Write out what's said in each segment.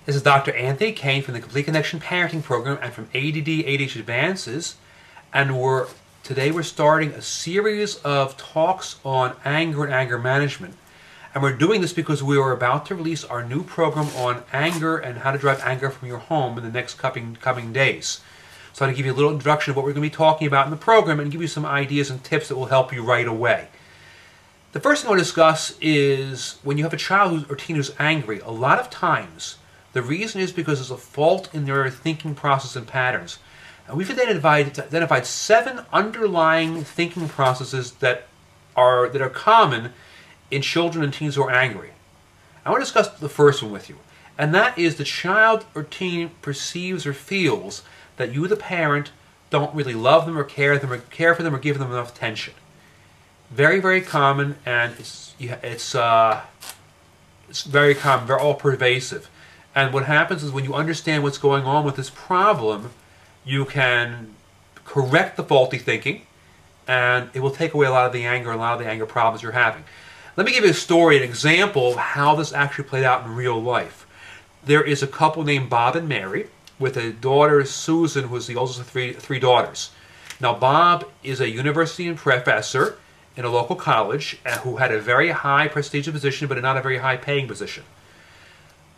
This is Dr. Anthony Kane from the Complete Connection Parenting Program and from ADD ADHD Advances, and today we're starting a series of talks on anger and anger management. And we're doing this because we are about to release our new program on anger and how to drive anger from your home in the next coming days. So I'm going to give you a little introduction of what we're going to be talking about in the program and give you some ideas and tips that will help you right away. The first thing I want to discuss is when you have a child or teen who's angry, a lot of times the reason is because there's a fault in their thinking process and patterns. And we've identified 7 underlying thinking processes that are common in children and teens who are angry. I want to discuss the first one with you, and that is the child or teen perceives or feels that you, the parent, don't really love them or care for them or give them enough attention. Very, very common, and it's very common, very all pervasive. And what happens is when you understand what's going on with this problem, you can correct the faulty thinking, and it will take away a lot of the anger and a lot of the anger problems you're having. Let me give you a story, an example of how this actually played out in real life. There is a couple named Bob and Mary with a daughter, Susan, who is the oldest of three daughters. Now, Bob is a university professor in a local college who had a very high prestigious position, but not a very high paying position.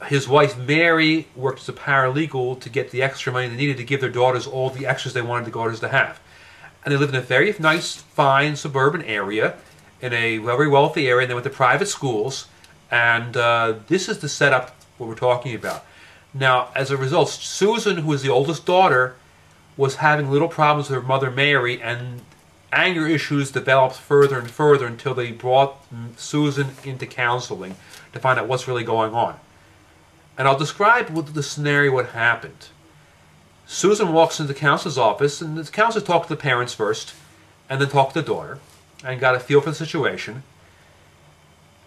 His wife, Mary, worked as a paralegal to get the extra money they needed to give their daughters all the extras they wanted the daughters to have. And they lived in a very nice, fine suburban area, in a very wealthy area, and they went to private schools. And this is the setup, what we're talking about. Now, as a result, Susan, who is the oldest daughter, was having little problems with her mother, Mary, and anger issues developed further and further until they brought Susan into counseling to find out what's really going on. And I'll describe the scenario, what happened. Susan walks into the counselor's office, and the counselor talked to the parents first, and then talked to the daughter, and got a feel for the situation.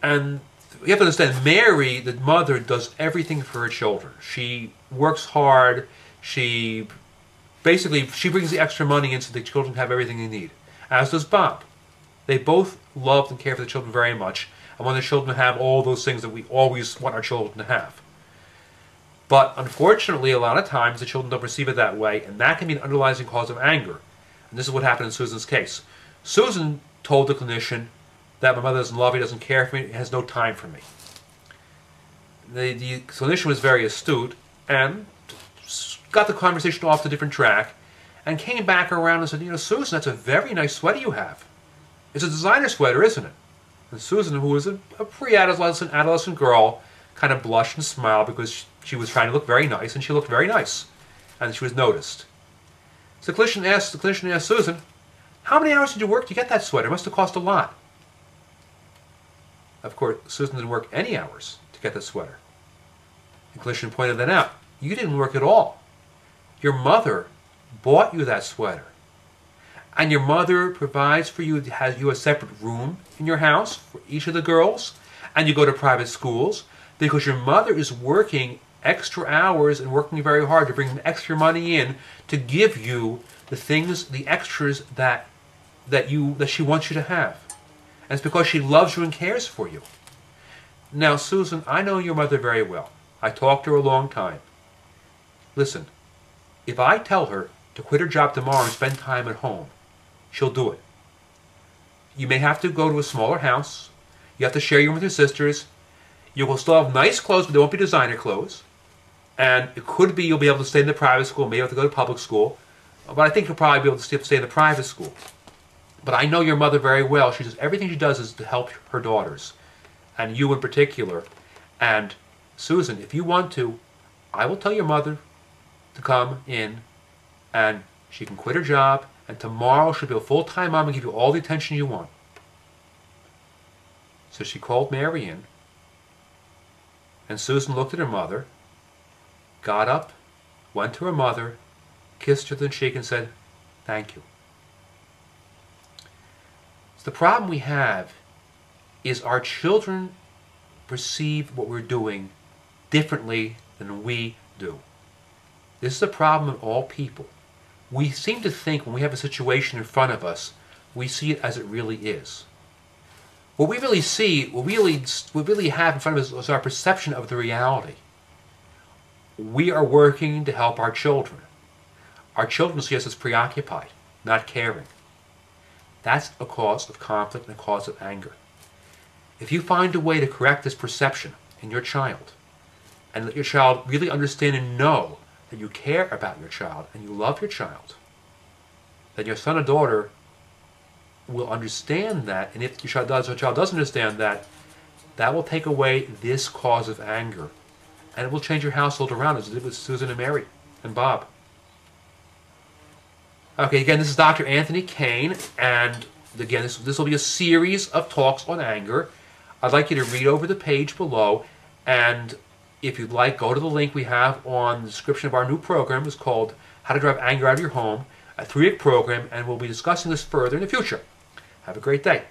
And you have to understand, Mary, the mother, does everything for her children. She works hard. She brings the extra money in so the children have everything they need. As does Bob. They both love and care for the children very much, and want the children to have all those things that we always want our children to have. But unfortunately, a lot of times the children don't perceive it that way, and that can be an underlying cause of anger. And this is what happened in Susan's case. Susan told the clinician that my mother doesn't love me, doesn't care for me, has no time for me. The clinician was very astute and got the conversation off the different track and came back around and said, you know, Susan, that's a very nice sweater you have. It's a designer sweater, isn't it? And Susan, who was a adolescent girl, kind of blushed and smiled because she was trying to look very nice, and she looked very nice, and she was noticed. So the clinician asked Susan, how many hours did you work to get that sweater? It must have cost a lot. Of course, Susan didn't work any hours to get that sweater. The clinician pointed that out. You didn't work at all. Your mother bought you that sweater. And your mother provides for you, has you a separate room in your house for each of the girls, and you go to private schools because your mother is working extra hours and working very hard to bring extra money in to give you the things, the extras that she wants you to have. And it's because she loves you and cares for you. Now, Susan, I know your mother very well. I talked to her a long time. Listen, if I tell her to quit her job tomorrow and spend time at home, she'll do it. You may have to go to a smaller house. You have to share your room with your sisters. You will still have nice clothes, but they won't be designer clothes. And it could be you'll be able to stay in the private school, maybe have to go to public school. But I think you'll probably be able to stay in the private school. But I know your mother very well. She does everything she does is to help her daughters, and you in particular. And Susan, if you want to, I will tell your mother to come in, and she can quit her job, and tomorrow she'll be a full-time mom and give you all the attention you want. So she called Mary in, and Susan looked at her mother, got up, went to her mother, kissed her on the cheek and said, thank you. So the problem we have is our children perceive what we're doing differently than we do. This is a problem in all people. We seem to think when we have a situation in front of us, we see it as it really is. What we really see, what we really have in front of us is our perception of the reality. we are working to help our children. Our children see us as preoccupied, not caring. That's a cause of conflict and a cause of anger. If you find a way to correct this perception in your child, and let your child really understand and know that you care about your child and you love your child, then your son or daughter will understand that, and if your child does understand that, that will take away this cause of anger, and it will change your household around, as it did with Susan and Mary and Bob. Okay, again, this is Dr. Anthony Kane, and again, this will be a series of talks on anger. I'd like you to read over the page below, and if you'd like, go to the link we have on the description of our new program. It's called How to Drive Anger Out of Your Home, a 3-week program, and we'll be discussing this further in the future. Have a great day.